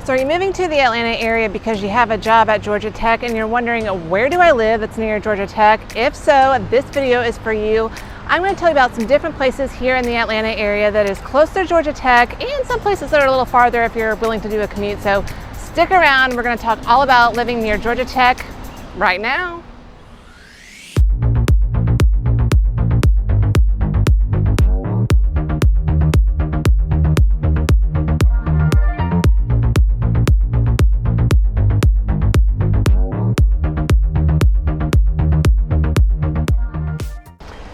So are you moving to the Atlanta area because you have a job at Georgia Tech and you're wondering, where do I live that's near Georgia Tech? If so, this video is for you. I'm going to tell you about some different places here in the Atlanta area that is close to Georgia Tech and some places that are a little farther if you're willing to do a commute. So stick around. We're going to talk all about living near Georgia Tech right now.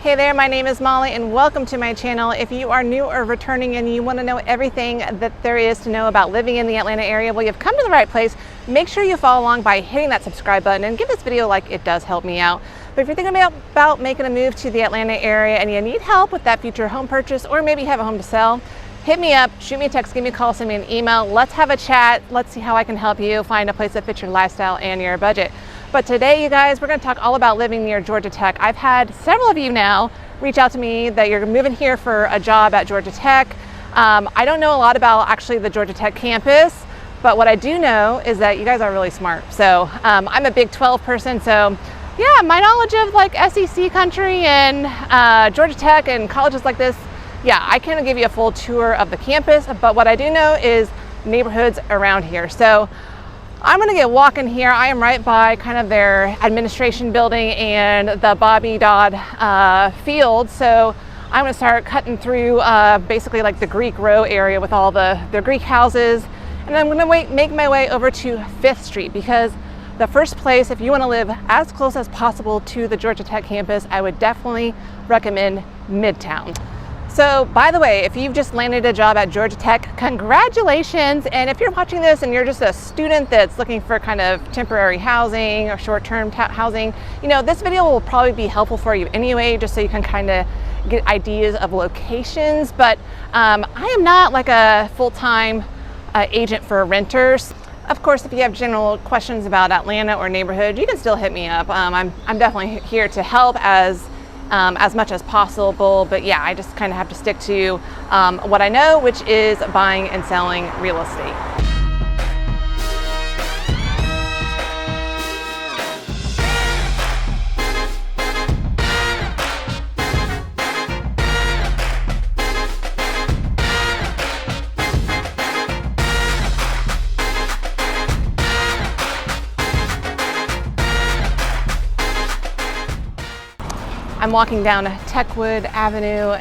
Hey there, my name is Molly and welcome to my channel. If you are new or returning and you want to know everything that there is to know about living in the Atlanta area, well, you've come to the right place. Make sure you follow along by hitting that subscribe button and give this video a like. It does help me out. But if you're thinking about making a move to the Atlanta area and you need help with that future home purchase, or maybe have a home to sell, hit me up, shoot me a text, give me a call, send me an email. Let's have a chat. Let's see how I can help you find a place that fits your lifestyle and your budget. But today, you guys, we're going to talk all about living near Georgia Tech. I've had several of you now reach out to me that you're moving here for a job at Georgia Tech. I don't know a lot about actually the Georgia Tech campus, but what I do know is that you guys are really smart. So I'm a Big 12 person, so yeah, my knowledge of like SEC country and Georgia Tech and colleges like this, yeah, I can't give you a full tour of the campus, but what I do know is neighborhoods around here. So I'm gonna get walking here. I am right by kind of their administration building and the Bobby Dodd field. So I'm gonna start cutting through basically like the Greek Row area with all the Greek houses. And I'm gonna make my way over to 5th Street because the first place, if you wanna live as close as possible to the Georgia Tech campus, I would definitely recommend Midtown. So by the way, if you've just landed a job at Georgia Tech, congratulations. And if you're watching this and you're just a student that's looking for kind of temporary housing or short-term housing, you know, this video will probably be helpful for you anyway, just so you can kind of get ideas of locations. But I am not like a full-time agent for renters. Of course, if you have general questions about Atlanta or neighborhood, you can still hit me up. I'm definitely here to help as much as possible, but yeah, I just kind of have to stick to what I know, which is buying and selling real estate. I'm walking down Techwood Avenue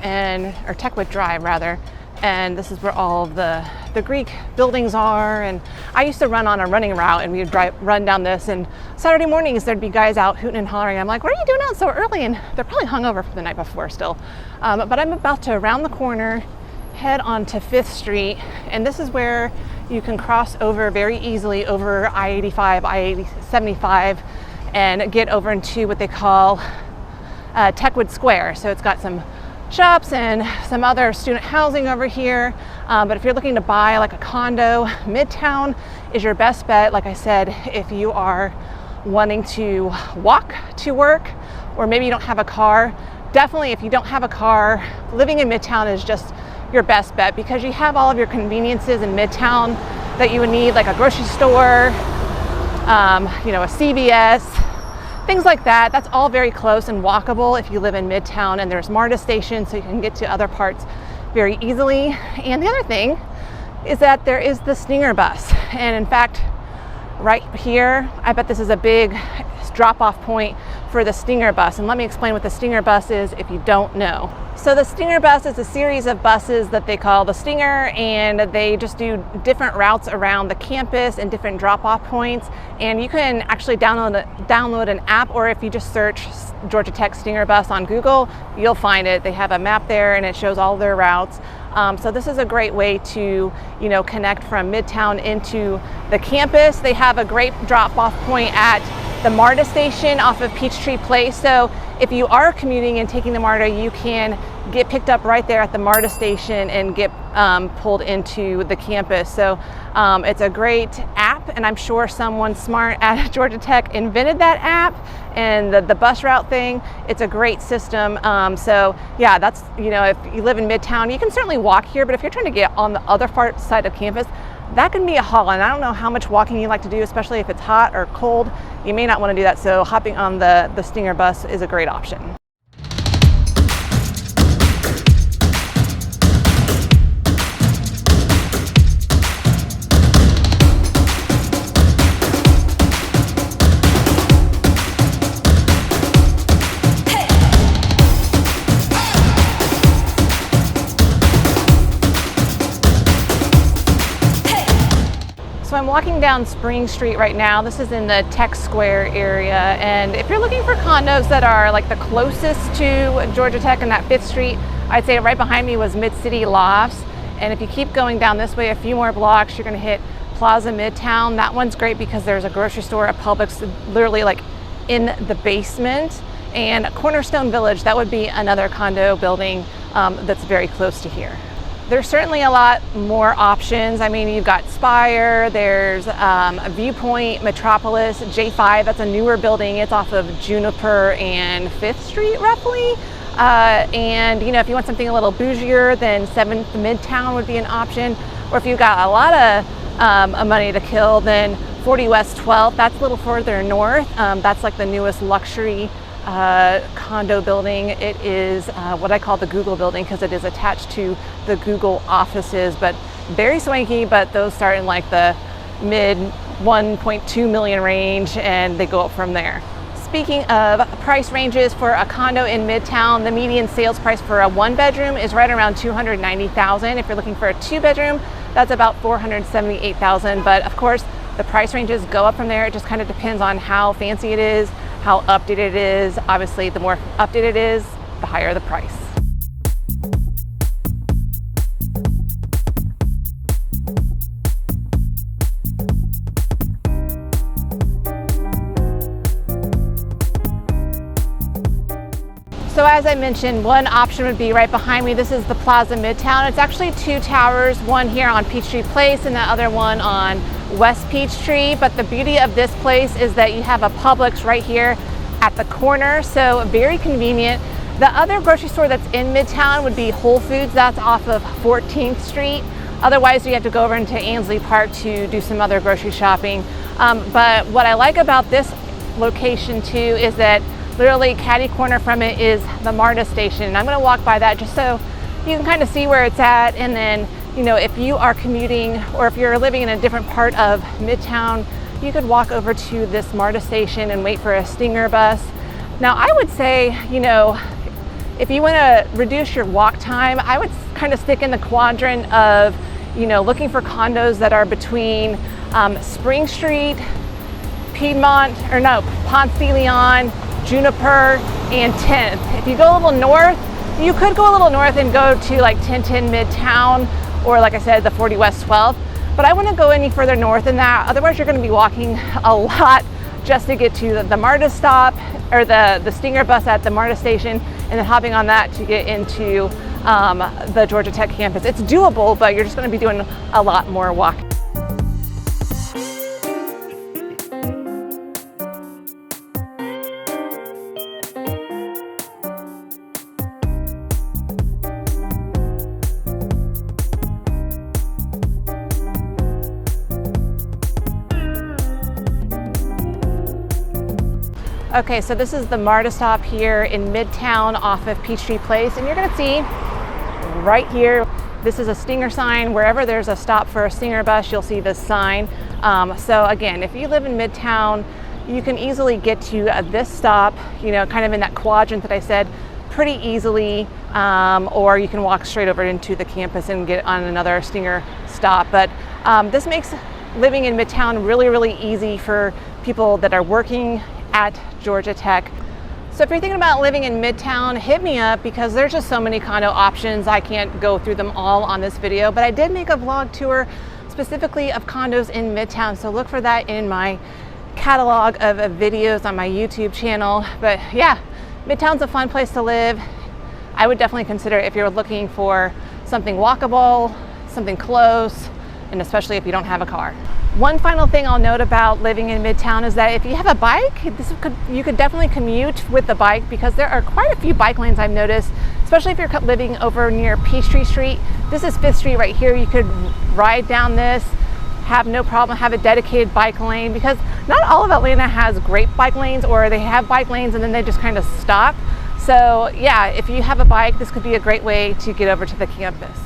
or Techwood Drive rather, and this is where all of the Greek buildings are. And I used to run on a running route and we would run down this, and Saturday mornings there'd be guys out hooting and hollering. I'm like, what are you doing out so early? And they're probably hungover from the night before still. But I'm about to round the corner, head on to 5th Street, and this is where you can cross over very easily over I-85, I-75 and get over into what they call Techwood Square. So it's got some shops and some other student housing over here. But if you're looking to buy like a condo, Midtown is your best bet. Like I said, if you are wanting to walk to work, or maybe you don't have a car, definitely if you don't have a car, living in Midtown is just your best bet because you have all of your conveniences in Midtown that you would need, like a grocery store, you know, a CVS, things like that. That's all very close and walkable if you live in Midtown, and there's MARTA stations so you can get to other parts very easily. And the other thing is that there is the Stinger bus. And in fact, right here, I bet this is a big drop-off point for the Stinger bus. And let me explain what the Stinger bus is if you don't know. So the Stinger bus is a series of buses that they call the Stinger, and they just do different routes around the campus and different drop-off points. And you can actually download an app, or if you just search Georgia Tech Stinger bus on Google, you'll find it. They have a map there and it shows all their routes. So this is a great way to, you know, connect from Midtown into the campus. They have a great drop-off point at the MARTA station off of Peachtree Place. So if you are commuting and taking the MARTA, you can get picked up right there at the MARTA station and get pulled into the campus. So it's a great app, and I'm sure someone smart at Georgia Tech invented that app and the bus route thing. It's a great system. So yeah, that's, you know, if you live in Midtown, you can certainly walk here, but if you're trying to get on the other side of campus, that can be a haul, and I don't know how much walking you like to do, especially if it's hot or cold. You may not want to do that, so hopping on the Stinger bus is a great option. So I'm walking down Spring Street right now. This is in the Tech Square area, and if you're looking for condos that are like the closest to Georgia Tech and that 5th Street, I'd say right behind me was Mid-City Lofts. And if you keep going down this way a few more blocks, you're gonna hit Plaza Midtown. That one's great because there's a grocery store at Publix literally like in the basement. And Cornerstone Village, that would be another condo building that's very close to here. There's certainly a lot more options. I mean, you've got Spire, there's Viewpoint, Metropolis, J5, that's a newer building. It's off of Juniper and 5th Street roughly. And you know, if you want something a little bougier, then 7th Midtown would be an option. Or if you've got a lot of money to kill, then 40 West 12th, that's a little further north. That's like the newest luxury condo building. It is what I call the Google building because it is attached to the Google offices, but very swanky, but those start in like the mid 1.2 million range and they go up from there. Speaking of price ranges for a condo in Midtown, the median sales price for a 1-bedroom is right around $290,000. If you're looking for a 2-bedroom, that's about $478,000. But of course, the price ranges go up from there. It just kind of depends on how fancy it is, how updated it is. Obviously, the more updated it is, the higher the price. So as I mentioned, one option would be right behind me. This is the Plaza Midtown. It's actually 2 towers, one here on Peachtree Place and the other one on West Peachtree. But the beauty of this place is that you have a Publix right here at the corner, so very convenient. The other grocery store that's in Midtown would be Whole Foods. That's off of 14th Street. Otherwise, you have to go over into Ansley Park to do some other grocery shopping. But what I like about this location too is that literally catty corner from it is the MARTA station. And I'm gonna walk by that just so you can kind of see where it's at. And then, you know, if you are commuting or if you're living in a different part of Midtown, you could walk over to this MARTA station and wait for a Stinger bus. Now, I would say, you know, if you wanna reduce your walk time, I would kind of stick in the quadrant of, you know, looking for condos that are between Spring Street, Ponce de Leon, Juniper, and 10th. If you go a little north, you could go a little north and go to like 1010 Midtown, or like I said, the 40 West 12th. But I wouldn't go any further north than that. Otherwise, you're going to be walking a lot just to get to the MARTA stop, or the Stinger bus at the MARTA station, and then hopping on that to get into the Georgia Tech campus. It's doable, but you're just going to be doing a lot more walking. Okay, so this is the MARTA stop here in Midtown off of Peachtree Place, and you're gonna see right here, this is a Stinger sign. Wherever there's a stop for a Stinger bus, you'll see this sign. So again, if you live in Midtown, you can easily get to this stop, you know, kind of in that quadrant that I said, pretty easily, or you can walk straight over into the campus and get on another Stinger stop. But this makes living in Midtown really, really easy for people that are working at Georgia Tech. So if you're thinking about living in Midtown, hit me up because there's just so many condo options. I can't go through them all on this video, but I did make a vlog tour specifically of condos in Midtown. So look for that in my catalog of videos on my YouTube channel. But yeah, Midtown's a fun place to live. I would definitely consider if you're looking for something walkable, something close, and especially if you don't have a car. One final thing I'll note about living in Midtown is that if you have a bike, you could definitely commute with the bike because there are quite a few bike lanes I've noticed, especially if you're living over near Peachtree Street. This is 5th Street right here. You could ride down this, have no problem, have a dedicated bike lane, because not all of Atlanta has great bike lanes, or they have bike lanes and then they just kind of stop. So yeah, if you have a bike, this could be a great way to get over to the campus.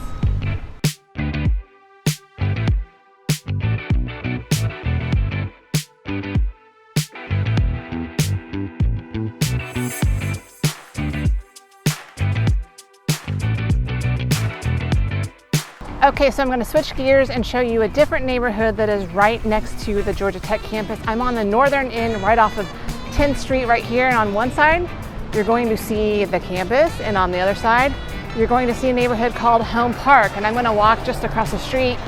Okay, so I'm going to switch gears and show you a different neighborhood that is right next to the Georgia Tech campus. I'm on the northern end, right off of 10th Street right here, and on one side you're going to see the campus, and on the other side you're going to see a neighborhood called Home Park. And I'm going to walk just across the street,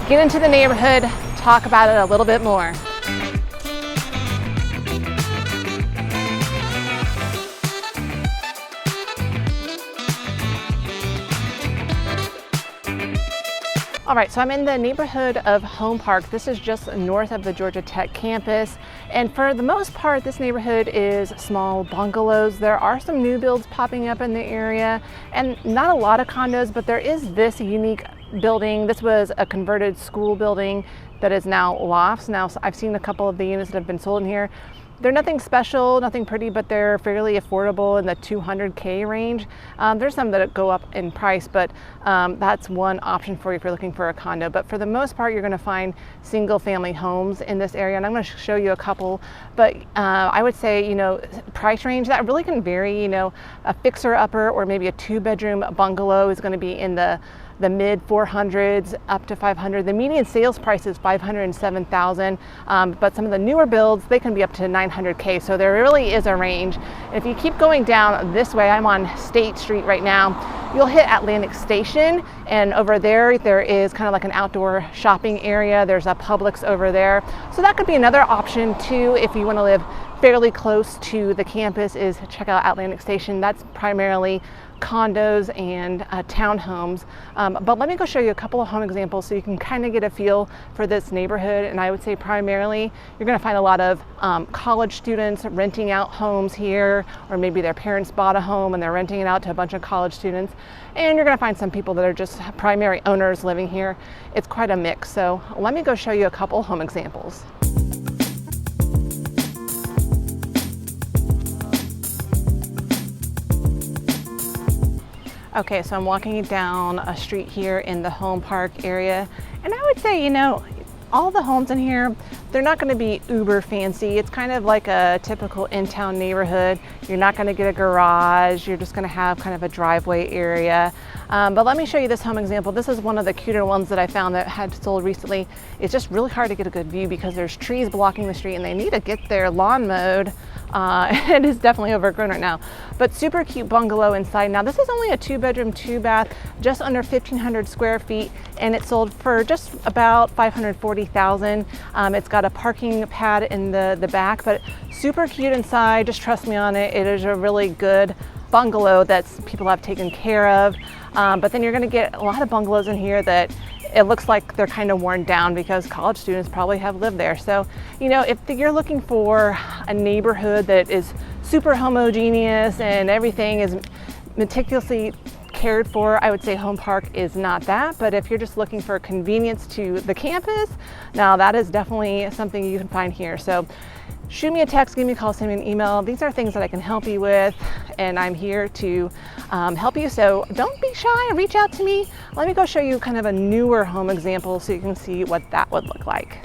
get into the neighborhood, talk about it a little bit more. All right, so I'm in the neighborhood of Home Park. This is just north of the Georgia Tech campus. And for the most part, this neighborhood is small bungalows. There are some new builds popping up in the area, and not a lot of condos, but there is this unique building. This was a converted school building that is now lofts. Now, I've seen a couple of the units that have been sold in here. They're nothing special, nothing pretty, but they're fairly affordable in the $200K range. There's some that go up in price, but that's one option for you if you're looking for a condo. But for the most part, you're going to find single family homes in this area, and I'm going to show you a couple. But I would say, you know, price range, that really can vary. You know, a fixer-upper or maybe a 2-bedroom bungalow is going to be in the mid 400s up to 500. The median sales price is 507,000, but some of the newer builds, they can be up to 900K. So there really is a range. And if you keep going down this way, I'm on State Street right now, you'll hit Atlantic Station, and over there is kind of like an outdoor shopping area. There's a Publix over there. So that could be another option too if you want to live fairly close to the campus, is check out Atlantic Station. That's primarily condos and townhomes. But let me go show you a couple of home examples so you can kind of get a feel for this neighborhood. And I would say primarily you're going to find a lot of college students renting out homes here, or maybe their parents bought a home and they're renting it out to a bunch of college students. And you're going to find some people that are just primary owners living here. It's quite a mix. So let me go show you a couple home examples. Okay, so I'm walking down a street here in the Home Park area, and I would say, you know, all the homes in here, they're not going to be uber fancy. It's kind of like a typical in-town neighborhood. You're not going to get a garage. You're just going to have kind of a driveway area. But let me show you this home example. This is one of the cuter ones that I found that had sold recently. It's just really hard to get a good view because there's trees blocking the street and they need to get their lawn mowed. It is definitely overgrown right now, but super cute bungalow inside. Now this is only a 2-bedroom, 2-bath, just under 1,500 square feet, and it sold for just about 540,000. It's got a parking pad in the back, but super cute inside. Just trust me on it. It is a really good bungalow that people have taken care of. But then you're going to get a lot of bungalows in here that it looks like they're kind of worn down because college students probably have lived there. So, you know, if you're looking for a neighborhood that is super homogeneous and everything is meticulously cared for, I would say Home Park is not that. But if you're just looking for convenience to the campus, now that is definitely something you can find here. So shoot me a text, give me a call, send me an email. These are things that I can help you with, and I'm here to help you. So don't be shy, reach out to me. Let me go show you kind of a newer home example so you can see what that would look like.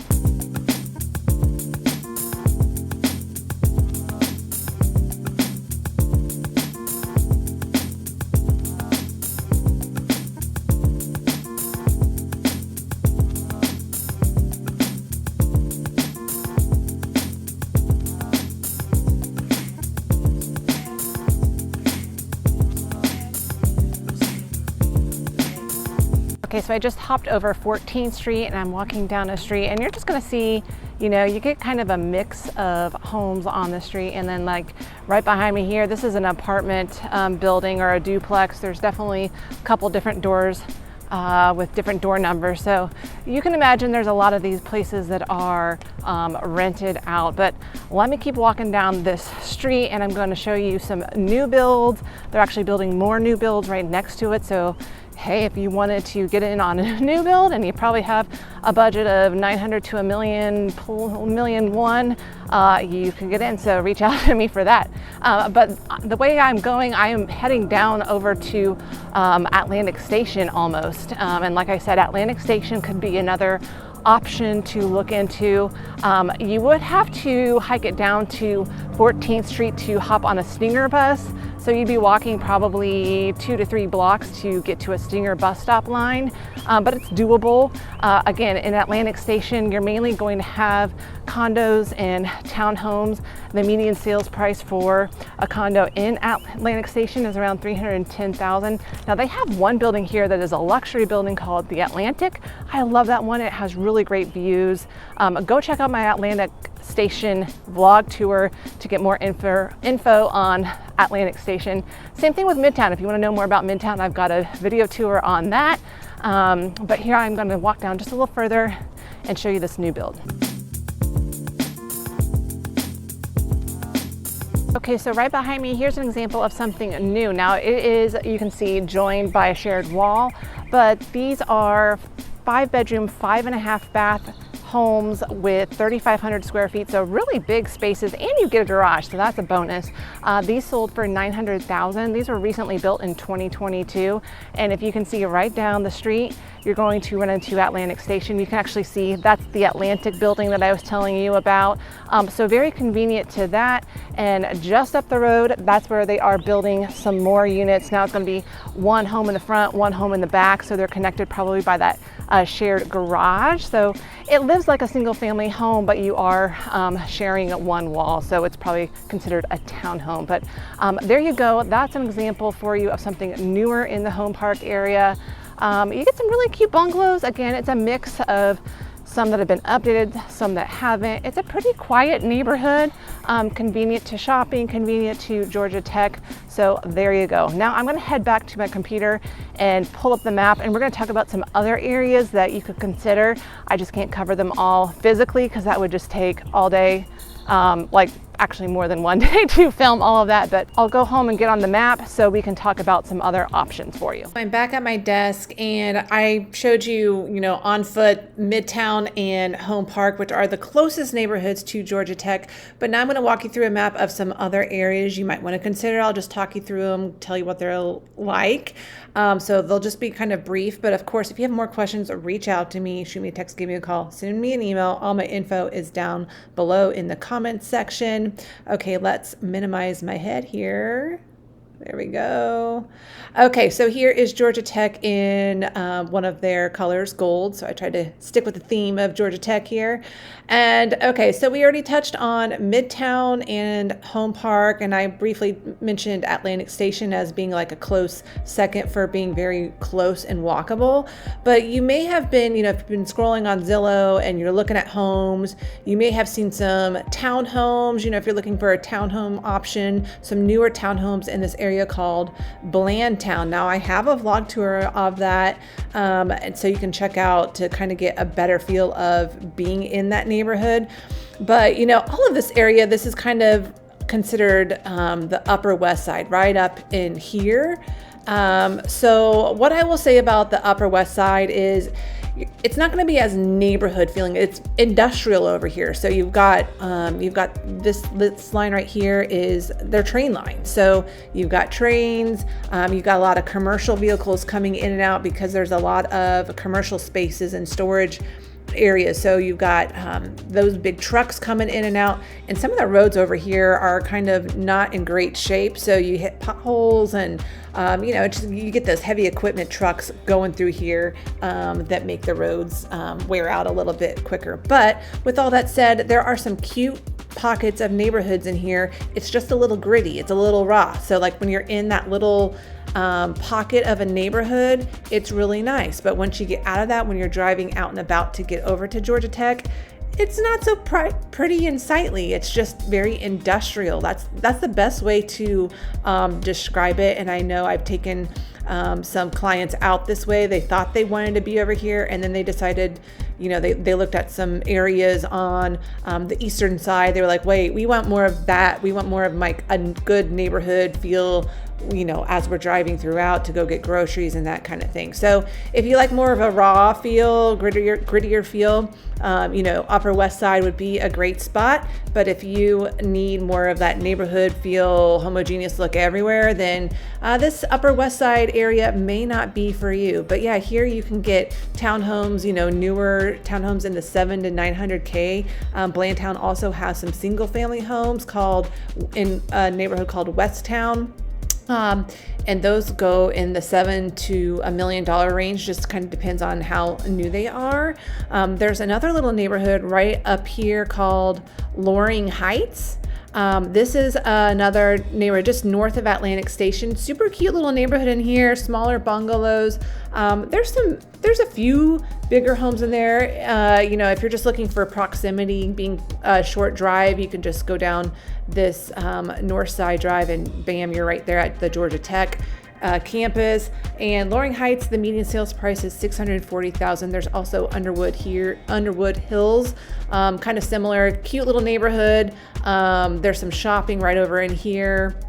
Okay, so I just hopped over 14th Street and I'm walking down a street, and you're just gonna see, you know, you get kind of a mix of homes on the street. And then like right behind me here, this is an apartment building or a duplex. There's definitely a couple different doors with different door numbers. So you can imagine there's a lot of these places that are rented out. But let me keep walking down this street and I'm going to show you some new builds. They're actually building more new builds right next to it. So hey, if you wanted to get in on a new build and you probably have a budget of 900 to a million, you can get in. So reach out to me for that. But the way I'm going, I am heading down over to Atlantic Station almost. And like I said, Atlantic Station could be another option to look into. You would have to hike it down to 14th Street to hop on a Stinger bus. So you'd be walking probably 2 to 3 blocks to get to a Stinger bus stop line, but it's doable. Again, in Atlantic Station, you're mainly going to have condos and townhomes. The median sales price for a condo in Atlantic Station is around $310,000. Now they have one building here that is a luxury building called the Atlantic. I love that one. It has really great views. Go check out my Atlantic Station vlog tour to get more info on Atlantic Station. Same thing with Midtown. If you want to know more about Midtown, I've got a video tour on that. But here I'm going to walk down just a little further and show you this new build. Okay, so right behind me, here's an example of something new. Now it is, you can see, joined by a shared wall, but these are 5-bedroom, 5.5 bath homes with 3,500 square feet, so really big spaces, and you get a garage, so that's a bonus. These sold for $900,000. These were recently built in 2022, and if you can see right down the street, you're going to run into Atlantic Station. You can actually see that's the Atlantic building that I was telling you about. So very convenient to that, and just up the road, that's where they are building some more units. Now it's going to be one home in the front, one home in the back, so they're connected probably by that shared garage. So it lives like a single family home, but you are sharing one wall, so it's probably considered a townhome. But there you go. That's an example for you of something newer in the Home Park area. You get some really cute bungalows. Again, it's a mix of some that have been updated, some that haven't. It's a pretty quiet neighborhood, convenient to shopping, convenient to Georgia Tech. So there you go. Now I'm gonna head back to my computer and pull up the map, and we're gonna talk about some other areas that you could consider. I just can't cover them all physically because that would just take all day, like actually more than one day to film all of that, but I'll go home and get on the map so we can talk about some other options for you. I'm back at my desk, and I showed you, on foot, Midtown and Home Park, which are the closest neighborhoods to Georgia Tech. But now I'm going to walk you through a map of some other areas you might want to consider. I'll just talk you through them, tell you what they're like. So they'll just be kind of brief, but of course, if you have more questions, reach out to me, shoot me a text, give me a call, send me an email. All my info is down below in the comments section. Okay, let's minimize my head here. There we go. Okay, so here is Georgia Tech in one of their colors, gold. So I tried to stick with the theme of Georgia Tech here. And okay, so we already touched on Midtown and Home Park, and I briefly mentioned Atlantic Station as being like a close second for being very close and walkable. But you may have been, if you've been scrolling on Zillow and you're looking at homes, you may have seen some townhomes, if you're looking for a townhome option, some newer townhomes in this area called Blandtown. Now I have a vlog tour of that, and so you can check out to kind of get a better feel of being in that neighborhood. But all of this area, this is kind of considered the Upper West Side, right up in here. So what I will say about the Upper West Side is it's not going to be as neighborhood feeling. It's industrial over here. So you've got this line right here is their train line. So you've got trains, you've got a lot of commercial vehicles coming in and out because there's a lot of commercial spaces and storage areas. So you've got those big trucks coming in and out, and some of the roads over here are kind of not in great shape. So you hit potholes, and you get those heavy equipment trucks going through here that make the roads wear out a little bit quicker. But with all that said, there are some cute pockets of neighborhoods in here. It's just a little gritty. It's a little raw. So like when you're in that little pocket of a neighborhood, it's really nice. But once you get out of that, when you're driving out and about to get over to Georgia Tech, it's not so pretty and sightly. It's just very industrial. That's the best way to describe it. And I know I've taken some clients out this way. They thought they wanted to be over here, and then they decided they looked at some areas on the eastern side. They were like, wait, we want more of that. We want more of like a good neighborhood feel, as we're driving throughout to go get groceries and that kind of thing. So if you like more of a raw feel, grittier feel, Upper West Side would be a great spot. But if you need more of that neighborhood feel, homogeneous look everywhere, then this Upper West Side area may not be for you. But yeah, here you can get townhomes, newer townhomes in the 7 to 900K. Blandtown also has some single family homes in a neighborhood called Westtown. And those go in the $7 to $1 million range, just kind of depends on how new they are. There's another little neighborhood right up here called Loring Heights. This is another neighborhood just north of Atlantic Station. Super cute little neighborhood in here, smaller bungalows. There's a few bigger homes in there. If you're just looking for proximity, being a short drive, you can just go down this North Side Drive and bam, you're right there at the Georgia Tech campus. And Loring Heights, the median sales price is $640,000. There's also Underwood Hills, kind of similar, cute little neighborhood. There's some shopping right over in here,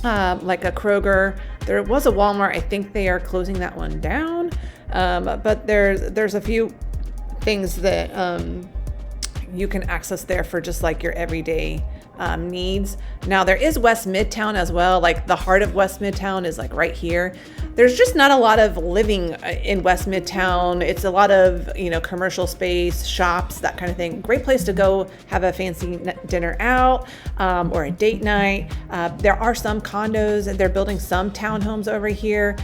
like a Kroger. There was a Walmart. I think they are closing that one down. But there's a few things that you can access there for just like your everyday needs. Now there is West Midtown as well. Like the heart of West Midtown is like right here. There's just not a lot of living in West Midtown. It's a lot of, commercial space, shops, that kind of thing. Great place to go have a fancy dinner out or a date night. There are some condos and they're building some townhomes over here.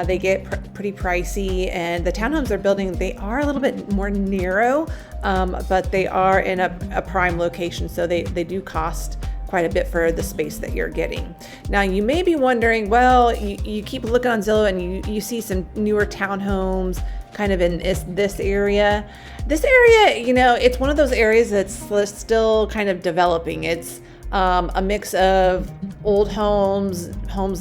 They get pretty pricey, and the townhomes they're building, they are a little bit more narrow, but they are in a prime location. So they do cost quite a bit for the space that you're getting. Now you may be wondering, well, you keep looking on Zillow and you see some newer townhomes kind of in this area. This area, it's one of those areas that's still kind of developing. It's a mix of old homes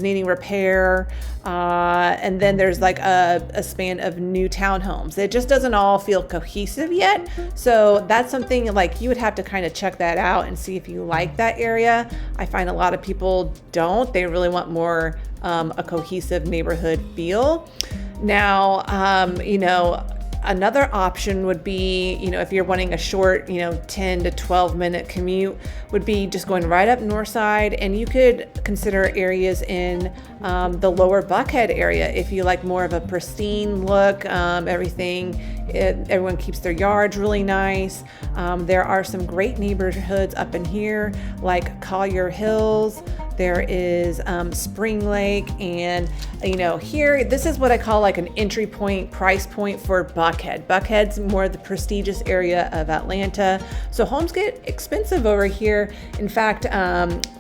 needing repair, and then there's like a span of new townhomes. It just doesn't all feel cohesive yet. So that's something like you would have to kind of check that out and see if you like that area. I find a lot of people don't. They really want more a cohesive neighborhood feel. Now, another option would be, if you're wanting a short, 10 to 12 minute commute, would be just going right up North Side. And you could consider areas in the lower Buckhead area if you like more of a pristine look. Everyone keeps their yards really nice. There are some great neighborhoods up in here, like Collier Hills. There is Spring Lake, and here, this is what I call like an entry point, price point for Buckhead. Buckhead's more the prestigious area of Atlanta, so homes get expensive over here. In fact,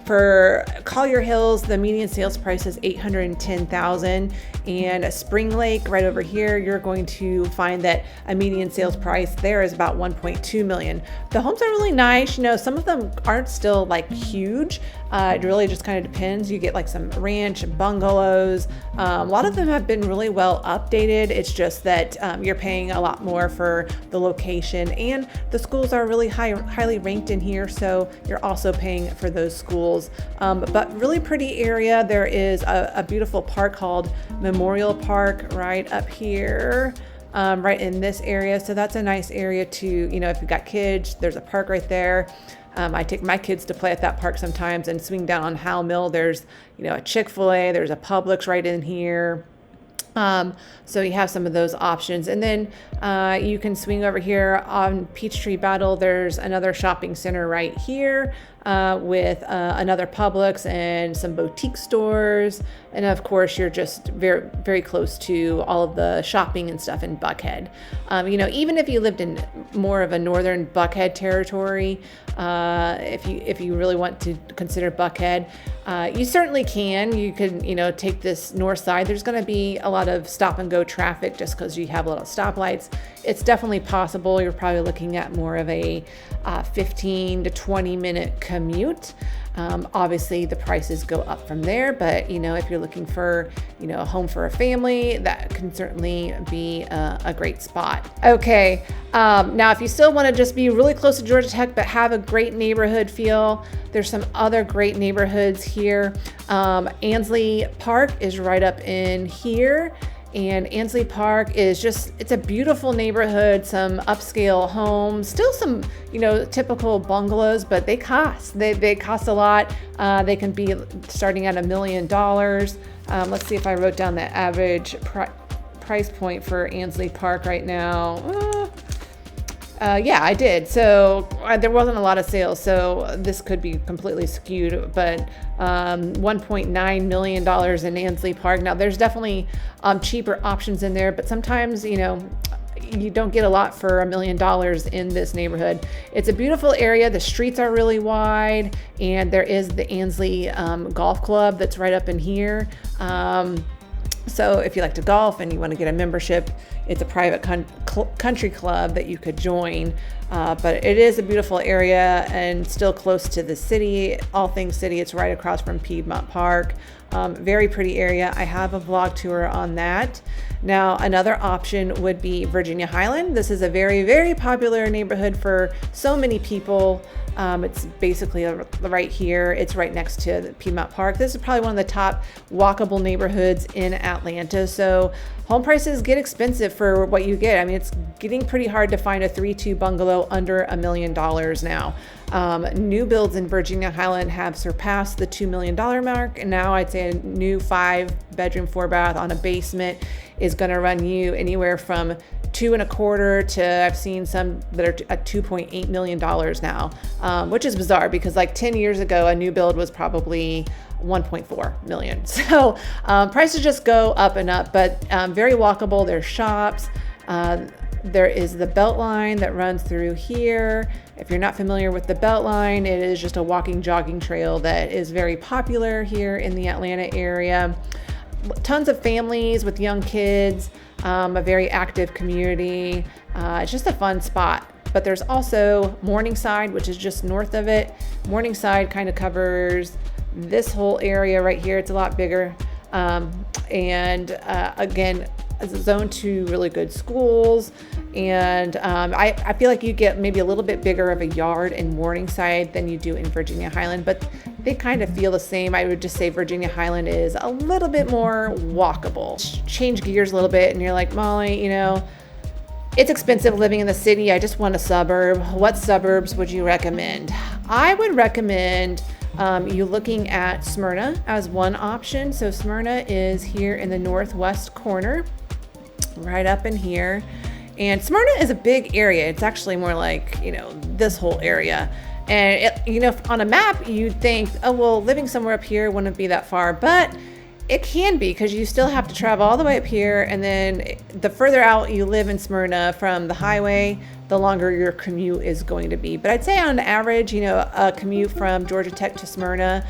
for Collier Hills, the median sales price is $810,000, and Spring Lake, right over here, you're going to find that a median sales price there is about $1.2 million. The homes are really nice. Some of them aren't still like huge. It really just kind of depends. You get like some ranch bungalows. A lot of them have been really well updated. It's just that you're paying a lot more for the location, and the schools are really highly ranked in here. So you're also paying for those schools. But really pretty area. There is a beautiful park called Memorial Park right up here. Right in this area. So that's a nice area to, if you've got kids, there's a park right there. I take my kids to play at that park sometimes and swing down on Howell Mill. There's, a Chick-fil-A, there's a Publix right in here. So you have some of those options. And then you can swing over here on Peachtree Battle. There's another shopping center right here with another Publix and some boutique stores. And of course, you're just very, very close to all of the shopping and stuff in Buckhead. Even if you lived in more of a northern Buckhead territory, if you really want to consider Buckhead, you certainly can. You could, take this north side. There's going to be a lot of stop and go traffic just because you have a lot of stoplights. It's definitely possible. You're probably looking at more of a 15 to 20 minute commute commute. Obviously the prices go up from there, but if you're looking for, a home for a family, that can certainly be a great spot. Okay. Now if you still want to just be really close to Georgia Tech, but have a great neighborhood feel, there's some other great neighborhoods here. Ansley Park is right up in here. And Ansley Park is it's a beautiful neighborhood, some upscale homes, still some, typical bungalows, but they cost a lot. They can be starting at $1 million. Let's see if I wrote down the average price point for Ansley Park right now. Yeah, I did. So there wasn't a lot of sales, so this could be completely skewed, but $1.9 million in Ansley Park. Now there's definitely cheaper options in there, but sometimes, you don't get a lot for $1 million in this neighborhood. It's a beautiful area. The streets are really wide, and there is the Ansley Golf Club that's right up in here. So if you like to golf and you want to get a membership, it's a private country club that you could join. But it is a beautiful area and still close to the city, all things city. It's right across from Piedmont Park. Very pretty area. I have a vlog tour on that. Now, another option would be Virginia Highland. This is a very, very popular neighborhood for so many people. It's basically right here. It's right next to Piedmont Park. This is probably one of the top walkable neighborhoods in Atlanta. So home prices get expensive for what you get. I mean, it's getting pretty hard to find a 3-2 bungalow under $1 million now. New builds in Virginia Highland have surpassed the $2 million mark. And now I'd say a new 5-bedroom, 4-bath on a basement is going to run you anywhere from $2.25 to, I've seen some that are at $2.8 million now, which is bizarre because like 10 years ago, a new build was probably 1.4 million. So prices just go up and up, but very walkable. There's shops. There is the Beltline that runs through here. If you're not familiar with the Beltline, it is just a walking, jogging trail that is very popular here in the Atlanta area. Tons of families with young kids, a very active community. It's just a fun spot. But there's also Morningside, which is just north of it. Morningside kind of covers this whole area right here. It's a lot bigger. Again, zone 2 really good schools. And I feel like you get maybe a little bit bigger of a yard in Morningside than you do in Virginia Highland, but they kind of feel the same. I would just say Virginia Highland is a little bit more walkable. Change gears a little bit and you're like, Molly, it's expensive living in the city. I just want a suburb. What suburbs would you recommend? I would recommend you looking at Smyrna as one option. So Smyrna is here in the northwest corner, right up in here. And Smyrna is a big area. It's actually more like, this whole area. And, on a map, you'd think, oh, well, living somewhere up here wouldn't be that far. But it can be because you still have to travel all the way up here. And then the further out you live in Smyrna from the highway, the longer your commute is going to be. But I'd say on average, a commute from Georgia Tech to Smyrna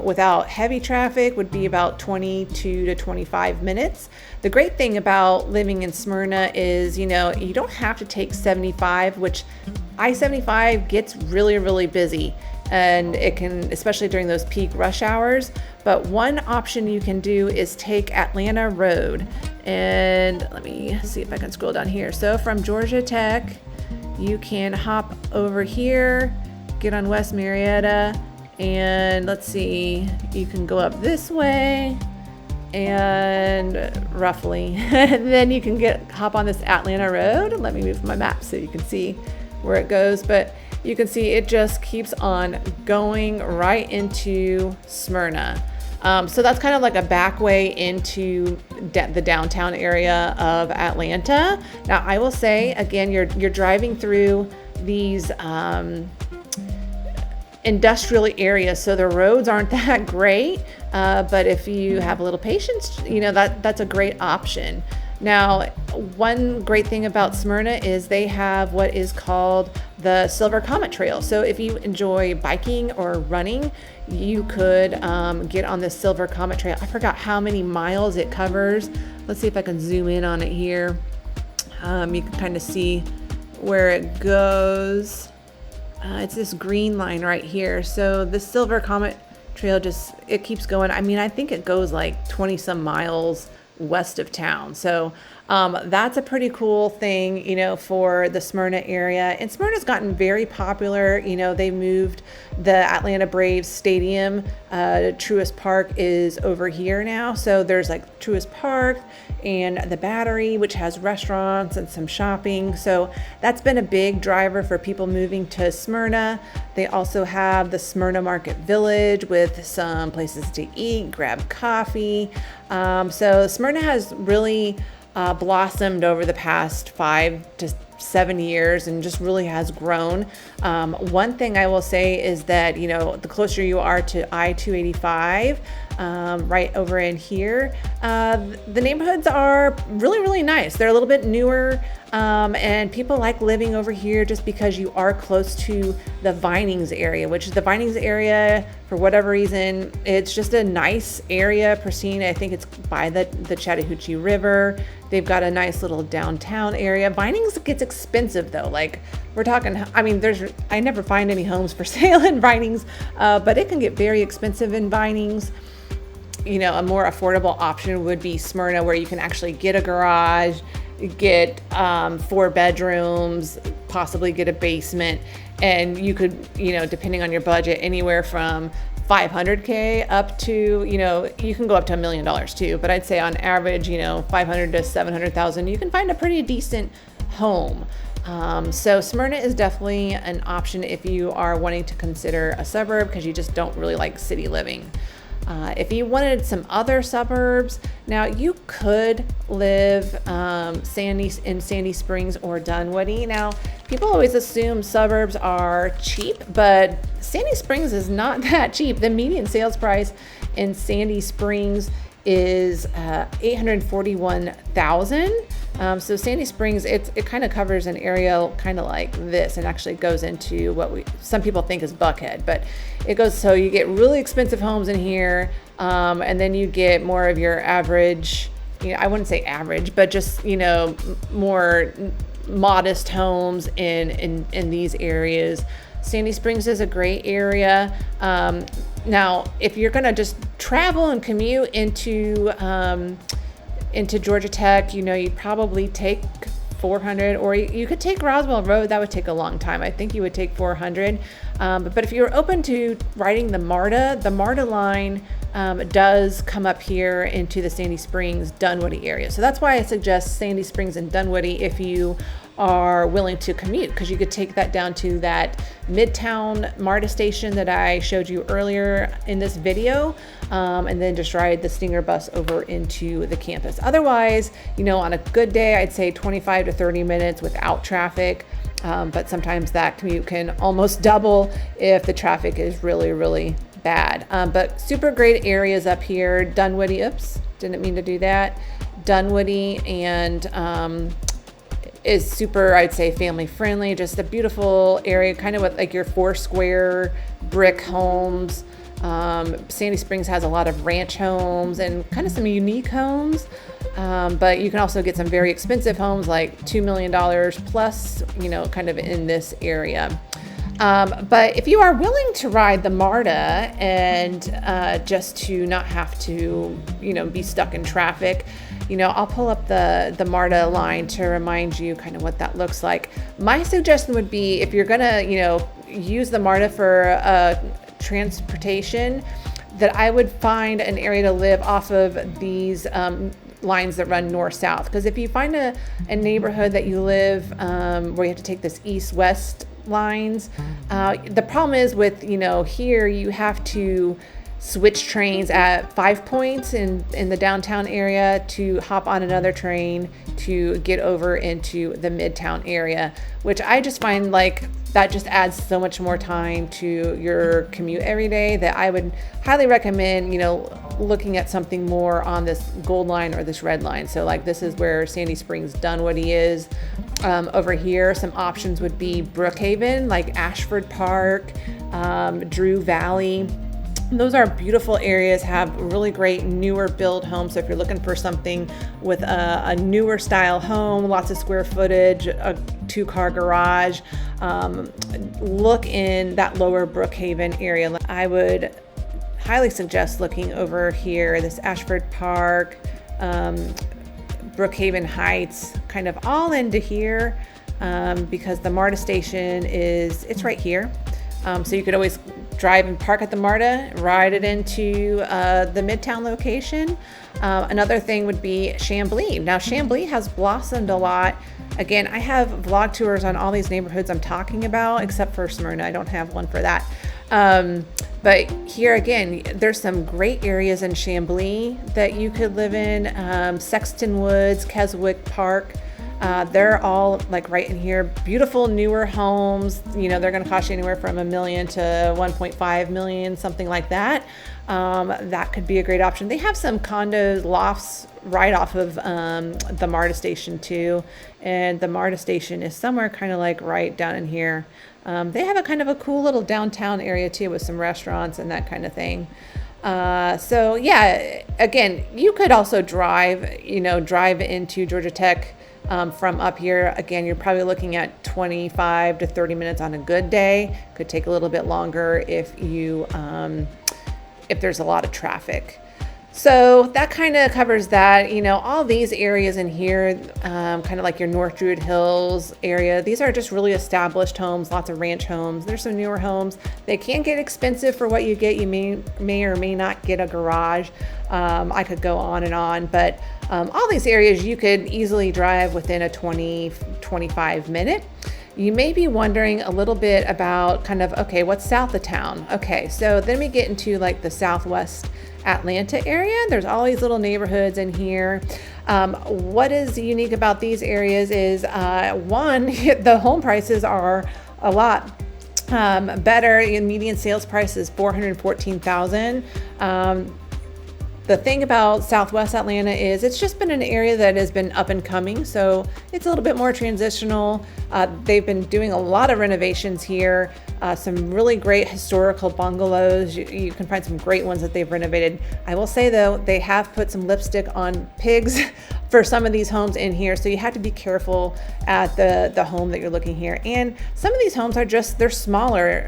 without heavy traffic would be about 22 to 25 minutes. The great thing about living in Smyrna is, you don't have to take 75, which I-75 gets really, really busy. And it can, especially during those peak rush hours. But one option you can do is take Atlanta Road. And let me see if I can scroll down here. So from Georgia Tech, you can hop over here, get on West Marietta, and let's see, you can go up this way and roughly, and then you can hop on this Atlanta Road. Let me move my map so you can see where it goes. But you can see it just keeps on going right into Smyrna. So that's kind of like a back way into the downtown area of Atlanta. Now, I will say, again, you're driving through these industrial areas, so the roads aren't that great. But if you have a little patience, that's a great option. Now, one great thing about Smyrna is they have what is called the Silver Comet Trail. So if you enjoy biking or running, you could get on the Silver Comet Trail. I forgot how many miles it covers. Let's see if I can zoom in on it here. You can kind of see where it goes. It's this green line right here. So the Silver Comet Trail it keeps going. I mean, I think it goes like 20 some miles west of town. So that's a pretty cool thing, for the Smyrna area. And Smyrna's gotten very popular. They moved the Atlanta Braves stadium. Truist Park is over here now. So there's like Truist Park and the Battery, which has restaurants and some shopping. So that's been a big driver for people moving to Smyrna. They also have the Smyrna Market Village with some places to eat, grab coffee. So Smyrna has really blossomed over the past 5 to 7 years and just really has grown. One thing I will say is that, the closer you are to I-285, right over in here, the neighborhoods are really, really nice. They're a little bit newer, and people like living over here just because you are close to the Vinings area, which is the Vinings area, for whatever reason, it's just a nice area, pristine. I think it's by the Chattahoochee River. They've got a nice little downtown area. Vinings gets expensive though. Like we're talking, I mean, I never find any homes for sale in Vinings, but it can get very expensive in Vinings. A more affordable option would be Smyrna, where you can actually get a garage, get 4 bedrooms, possibly get a basement, and you could, depending on your budget, anywhere from $500K up to, you can go up to $1 million too. But I'd say on average, $500,000 to $700,000, you can find a pretty decent home. So Smyrna is definitely an option if you are wanting to consider a suburb because you just don't really like city living. If you wanted some other suburbs, now you could live in Sandy Springs or Dunwoody. Now, people always assume suburbs are cheap, but Sandy Springs is not that cheap. The median sales price in Sandy Springs is $841,000. So Sandy Springs, it kind of covers an area kind of like this, and actually goes into what some people think is Buckhead, but it goes, so you get really expensive homes in here, and then you get more of your average, I wouldn't say average, but just, more modest homes in these areas. Sandy Springs is a great area. Now, if you're gonna just travel and commute into Georgia Tech, you'd probably take 400, or you could take Roswell Road. That would take a long time. I think you would take 400. But if you're open to riding the MARTA line does come up here into the Sandy Springs, Dunwoody area. So that's why I suggest Sandy Springs and Dunwoody if you are willing to commute, because you could take that down to that Midtown MARTA station that I showed you earlier in this video, and then just ride the Stinger bus over into the campus. Otherwise, on a good day, I'd say 25 to 30 minutes without traffic, but sometimes that commute can almost double if the traffic is really, really bad. But super great areas up here. Dunwoody, oops, didn't mean to do that. Dunwoody and is super, I'd say, family friendly, just a beautiful area, kind of with like your 4 square brick homes. Sandy Springs has a lot of ranch homes and kind of some unique homes, but you can also get some very expensive homes like $2 million plus, kind of in this area. But if you are willing to ride the MARTA and just to not have to, be stuck in traffic, I'll pull up the MARTA line to remind you kind of what that looks like. My suggestion would be, if you're gonna, use the MARTA for transportation, that I would find an area to live off of these lines that run north-south. Because if you find a neighborhood that you live where you have to take this east-west lines, the problem is with, here you have to switch trains at 5 points in the downtown area to hop on another train to get over into the Midtown area, which I just find like that just adds so much more time to your commute every day, that I would highly recommend, looking at something more on this gold line or this red line. So like this is where Sandy Springs Dunwoody is. Over here, some options would be Brookhaven, like Ashford Park, Drew Valley. Those are beautiful areas, have really great newer build homes. So if you're looking for something with a newer style home, lots of square footage, 2-car garage, look in that lower Brookhaven area. I would highly suggest looking over here, this Ashford Park, Brookhaven Heights, kind of all into here, because the MARTA station it's right here. So you could always drive and park at the MARTA, ride it into the Midtown location. Another thing would be Chamblee. Now Chamblee has blossomed a lot. Again, I have vlog tours on all these neighborhoods I'm talking about, except for Smyrna. I don't have one for that. But here again, there's some great areas in Chamblee that you could live in. Sexton Woods, Keswick Park. They're all like right in here. Beautiful newer homes. You know, they're going to cost you anywhere from $1 million to $1.5 million, something like that. That could be a great option. They have some condos, lofts right off of the MARTA station too. And the MARTA station is somewhere kind of like right down in here. They have a kind of a cool little downtown area too with some restaurants and that kind of thing. So yeah, again, you could also drive into Georgia Tech from up here. Again, you're probably looking at 25 to 30 minutes on a good day. Could take a little bit longer if there's a lot of traffic. So that kind of covers that. You know, all these areas in here, kind of like your North Druid Hills area, these are just really established homes, lots of ranch homes. There's some newer homes. They can get expensive for what you get. You may or may not get a garage. I could go on, but all these areas you could easily drive within a 20-25 minute. You may be wondering a little bit about kind of, okay, what's south of town? Okay, so then we get into like the Southwest Atlanta area. There's all these little neighborhoods in here. What is unique about these areas is one, the home prices are a lot better. Median sales price is $414,000. The thing about Southwest Atlanta is it's just been an area that has been up and coming, so it's a little bit more transitional. They've been doing a lot of renovations here, some really great historical bungalows. You can find some great ones that they've renovated. I will say though, they have put some lipstick on pigs for some of these homes in here, so you have to be careful at the home that you're looking here. And some of these homes are just, they're smaller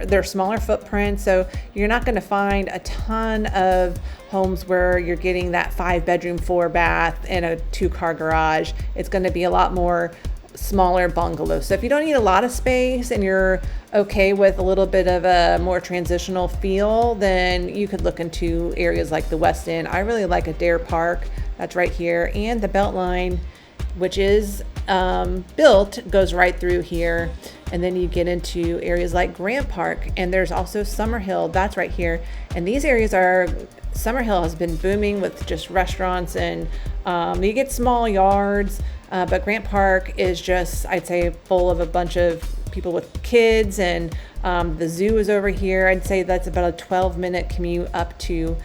footprint, so you're not going to find a ton of homes where you're getting that 5-bedroom, 4-bath and a 2-car garage. It's going to be a lot more smaller bungalows. So if you don't need a lot of space and you're okay with a little bit of a more transitional feel, then you could look into areas like the West End. I really like Adair Park. That's right here. And the Beltline, which is built, goes right through here. And then you get into areas like Grant Park, and there's also Summerhill. That's right here. And these areas Summerhill has been booming with just restaurants, and you get small yards, but Grant Park is just, I'd say, full of a bunch of people with kids, and the zoo is over here. I'd say that's about a 12-minute commute up to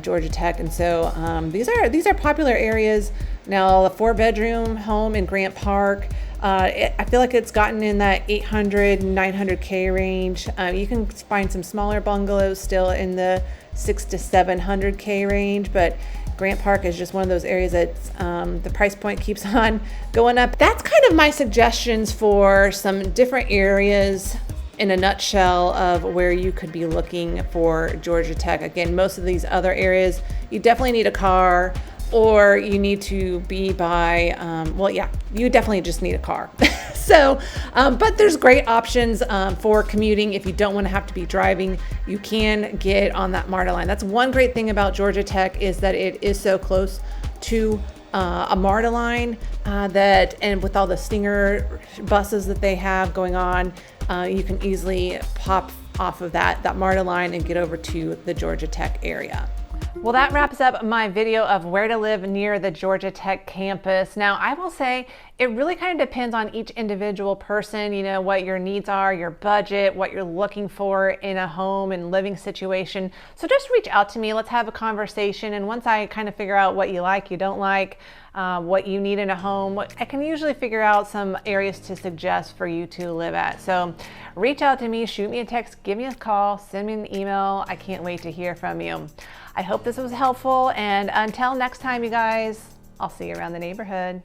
Georgia Tech. And so these are popular areas. Now, a 4-bedroom home in Grant Park, I feel like it's gotten in that 800, 900K range. You can find some smaller bungalows still in the 600 to 700K range, but Grant Park is just one of those areas that the price point keeps on going up. That's kind of my suggestions for some different areas in a nutshell of where you could be looking for Georgia Tech. Again, most of these other areas, you definitely need a car, or you need to be by, you definitely just need a car. So, but there's great options for commuting. If you don't want to have to be driving, you can get on that MARTA line. That's one great thing about Georgia Tech, is that it is so close to a MARTA line, and with all the Stinger buses that they have going on, you can easily pop off of that MARTA line and get over to the Georgia Tech area. Well, that wraps up my video of where to live near the Georgia Tech campus. Now, I will say it really kind of depends on each individual person, you know, what your needs are, your budget, what you're looking for in a home and living situation. So just reach out to me. Let's have a conversation. And once I kind of figure out what you like, you don't like, what you need in a home, I can usually figure out some areas to suggest for you to live at. So reach out to me, shoot me a text, give me a call, send me an email. I can't wait to hear from you. I hope this was helpful, and until next time, you guys, I'll see you around the neighborhood.